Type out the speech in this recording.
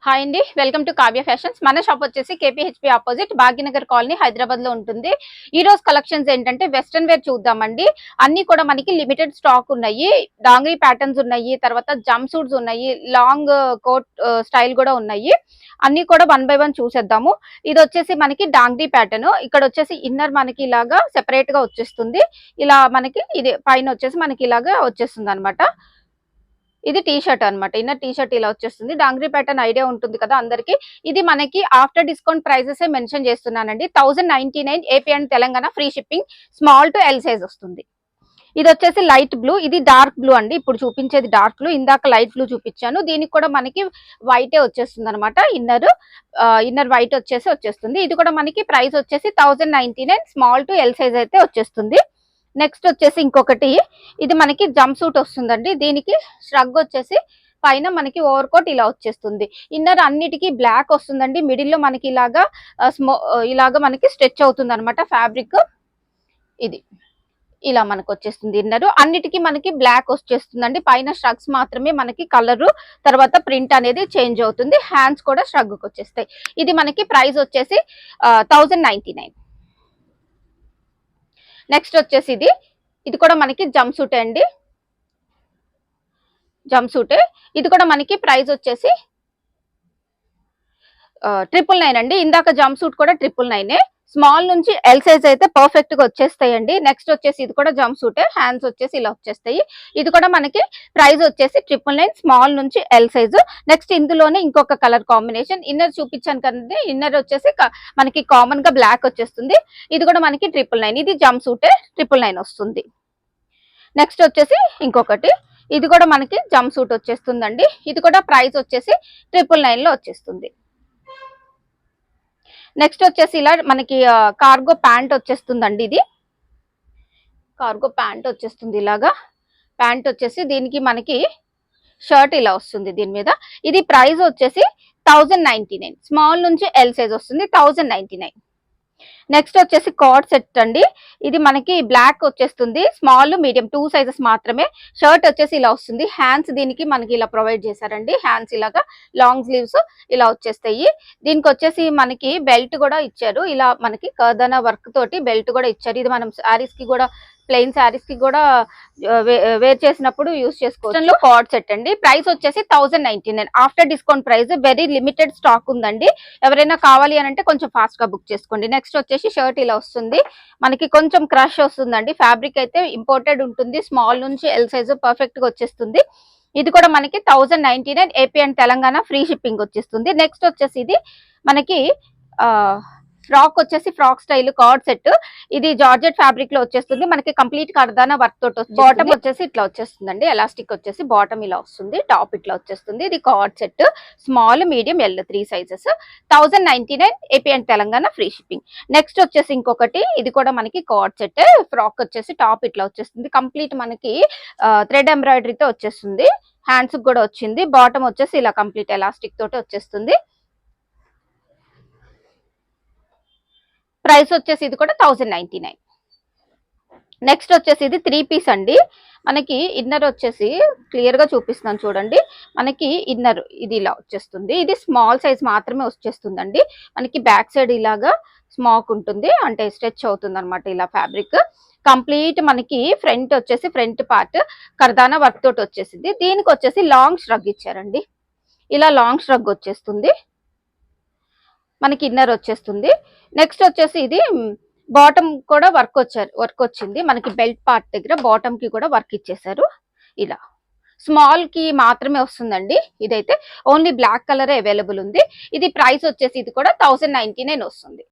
Hi అండి, welcome to Kavya fashions. మన shop వచ్చేసి కేపీహెచ్పి ఆపోజిట్ భాగ్యనగర్ కాలనీ హైదరాబాద్ లో ఉంటుంది. ఈ రోజు కలెక్షన్స్ ఏంటంటే వెస్ట్రన్ వేర్ చూద్దామండి. అన్ని కూడా మనకి లిమిటెడ్ స్టాక్ ఉన్నాయి. డాంగ్రీ ప్యాటర్న్స్ ఉన్నాయి, తర్వాత జంప్ సూట్స్ ఉన్నాయి, లాంగ్ కోట్ స్టైల్ కూడా ఉన్నాయి. అన్ని కూడా వన్ బై వన్ చూసేద్దాము. ఇది వచ్చేసి మనకి డాంగ్రీ ప్యాటర్న్. ఇక్కడ వచ్చేసి ఇన్నర్ మనకి ఇలాగా సెపరేట్ గా వచ్చేస్తుంది. ఇలా మనకి ఇది పైన వచ్చేసి మనకి ఇలాగా వచ్చేస్తుంది అనమాట. ఇది టీ షర్ట్ అనమాట. ఇన్నర్ టీ షర్ట్ ఇలా వచ్చేస్తుంది. డాంగ్రీ ప్యాటర్న్ ఐడియా ఉంటుంది కదా అందరికి. ఇది మనకి ఆఫ్టర్ డిస్కౌంట్ ప్రైజెస్ మెన్షన్ చేస్తున్నానండి. 1099 AP and Telangana, free shipping, small to L size వస్తుంది. ఇది వచ్చేసి లైట్ బ్లూ, ఇది డార్క్ బ్లూ అండి. ఇప్పుడు చూపించేది డార్క్ బ్లూ, ఇందాక లైట్ బ్లూ చూపించాను. దీనికి కూడా మనకి వైటే వచ్చేస్తుంది అనమాట. ఇన్నర్ వైట్ వచ్చేస్తుంది. ఇది కూడా మనకి ప్రైస్ వచ్చేసి 1099, స్మాల్ టు ఎల్ సైజ్ అయితే వచ్చేస్తుంది. నెక్స్ట్ వచ్చేసి ఇంకొకటి, ఇది మనకి జంప్ సూట్ వస్తుందండి. దీనికి ష్రగ్ వచ్చేసి పైన మనకి ఓవర్ కోట్ ఇలా వచ్చేస్తుంది. ఇన్నర్ అన్నిటికీ బ్లాక్ వస్తుందండి. మిడిల్ లో మనకి ఇలాగా మనకి స్ట్రెచ్ అవుతుంది అనమాట ఫ్యాబ్రిక్. ఇది ఇలా మనకు వచ్చేస్తుంది. ఇన్నర్ అన్నిటికీ మనకి బ్లాక్ వచ్చేస్తుందండి. పైన స్ట్రగ్స్ మాత్రమే మనకి కలర్ తర్వాత ప్రింట్ అనేది చేంజ్ అవుతుంది. హ్యాండ్స్ కూడా స్ట్రగ్ వచ్చేస్తాయి. ఇది మనకి ప్రైస్ వచ్చేసి 1099. నెక్స్ట్ వచ్చేసి ఇది కూడా మనకి జంప్ సూట్ అండి. జంప్ సూట్ ఇది కూడా మనకి ప్రైస్ వచ్చేసి 999 అండి. ఇందాక జంప్ సూట్ కూడా 999. స్మాల్ నుంచి ఎల్ సైజ్ అయితే పర్ఫెక్ట్ గా వచ్చేస్తాయండి. నెక్స్ట్ వచ్చేసి ఇది కూడా జంప్ సూట్, హ్యాండ్స్ వచ్చేసి ఇలా వచ్చేస్తాయి. ఇది కూడా మనకి ప్రైస్ వచ్చేసి 999, స్మాల్ నుంచి ఎల్ సైజు. నెక్స్ట్ ఇందులోనే ఇంకొక కలర్ కాంబినేషన్, ఇన్నర్ చూపించాను కదండి. ఇన్నర్ వచ్చేసి మనకి కామన్ గా బ్లాక్ వచ్చేస్తుంది. ఇది కూడా మనకి 999. ఇది జంప్ సూట్ 999 వస్తుంది. నెక్స్ట్ వచ్చేసి ఇంకొకటి, ఇది కూడా మనకి జంప్ సూట్ వచ్చేస్తుందండి. ఇది కూడా ప్రైస్ వచ్చేసి 999 లో వచ్చేస్తుంది. నెక్స్ట్ వచ్చేసి ఇలా మనకి కార్గో ప్యాంట్ వచ్చేస్తుందండి. ఇది కార్గో ప్యాంట్ వచ్చేస్తుంది. ఇలాగా ప్యాంట్ వచ్చేసి దీనికి మనకి షర్ట్ ఇలా వస్తుంది దీని మీద. ఇది ప్రైస్ వచ్చేసి 1099, స్మాల్ నుంచి ఎల్ సైజ్ వస్తుంది. 1099. నెక్స్ట్ వచ్చేసి కార్డ్ సెట్ అండి. ఇది మనకి బ్లాక్ వచ్చేస్తుంది. స్మాల్ మీడియం 2 సైజెస్ మాత్రమే. షర్ట్ వచ్చేసి ఇలా వస్తుంది. హ్యాండ్స్ దీనికి మనకి ఇలా ప్రొవైడ్ చేశారండి. హ్యాండ్స్ ఇలాగా లాంగ్ స్లీవ్స్ ఇలా వచ్చేస్తాయి. దీనికి వచ్చేసి మనకి బెల్ట్ కూడా ఇచ్చారు. ఇలా మనకి కర్దనా వర్క్ తోటి బెల్ట్ కూడా ఇచ్చారు. ఇది మనం శారీస్ కి కూడా, ప్లెయిన్ శారీస్ కి కూడా వేర్ చేసినప్పుడు యూస్ చేసుకోవచ్చు. కార్డ్ సెట్ అండి. ప్రైస్ వచ్చేసి 1099. After discount price, very limited stock ఉందండి. ఎవరైనా కావాలి అని అంటే కొంచెం ఫాస్ట్ గా బుక్ చేసుకోండి. నెక్స్ట్ వచ్చేసి షర్ట్ ఇలా వస్తుంది. మనకి కొంచెం క్రష్ వస్తుందండి. ఫ్యాబ్రిక్ అయితే ఇంపోర్టెడ్ ఉంటుంది. స్మాల్ నుంచి ఎల్ సైజ్ పర్ఫెక్ట్ గా వచ్చేస్తుంది. ఇది కూడా మనకి 1099, AP and Telangana, free shipping వచ్చేస్తుంది. నెక్స్ట్ వచ్చేసి ఇది మనకి ఫ్రాక్ వచ్చేసి ఫ్రాక్ స్టైల్ కార్డ్ సెట్. ఇది జార్జెట్ ఫ్యాబ్రిక్ లో వచ్చేస్తుంది. మనకి కంప్లీట్ కర్దానా వర్క్ తోటి బాటమ్ వచ్చేసి ఇట్లా వచ్చేస్తుందండి. ఎలాస్టిక్ వచ్చేసి బాటమ్ ఇలా వస్తుంది, టాప్ ఇట్లా వచ్చేస్తుంది. ఇది card set, small medium L 3 sizes. 1099, AP and Telangana, free shipping. Next వచ్చేసి ఇంకొకటి, ఇది కూడా మనకి కార్డ్ సెట్. ఫ్రాక్ వచ్చేసి టాప్ ఇట్లా వచ్చేస్తుంది. కంప్లీట్ మనకి థ్రెడ్ ఎంబ్రాయిడరీతో వచ్చేస్తుంది. హ్యాండ్స్ కూడా వచ్చింది. బాటమ్ వచ్చేసి ఇలా కంప్లీట్ ఎలాస్టిక్ తోటి వచ్చేస్తుంది. ప్రైస్ వచ్చేసి ఇది కూడా 1099. నెక్స్ట్ వచ్చేసి ఇది 3 పీస్ అండి. మనకి ఇన్నర్ వచ్చేసి క్లియర్ గా చూపిస్తున్నాను చూడండి. మనకి ఇన్నర్ ఇది ఇలా వచ్చేస్తుంది. ఇది స్మాల్ సైజ్ మాత్రమే వచ్చేస్తుందండి. మనకి బ్యాక్ సైడ్ ఇలాగా స్మాక్ ఉంటుంది, అంటే స్ట్రెచ్ అవుతుంది అనమాట ఇలా ఫ్యాబ్రిక్. కంప్లీట్ మనకి ఫ్రంట్ వచ్చేసి ఫ్రంట్ పార్ట్ కర్దానా వర్క్ తోటి వచ్చేసింది. దీనికి వచ్చేసి లాంగ్ ష్రగ్ ఇచ్చారండి. ఇలా లాంగ్ ష్రగ్ వచ్చేస్తుంది. మనకి ఇన్నర్ వచ్చేస్తుంది. నెక్స్ట్ వచ్చేసి ఇది బాటమ్ కూడా వర్క్ వచ్చింది. మనకి బెల్ట్ పార్ట్ దగ్గర బాటమ్ కి కూడా వర్క్ ఇచ్చేసారు. ఇలా స్మాల్ కి మాత్రమే వస్తుందండి. ఇదైతే ఓన్లీ బ్లాక్ కలర్ అవైలబుల్ ఉంది. ఇది ప్రైస్ వచ్చేసి ఇది కూడా 1099 వస్తుంది.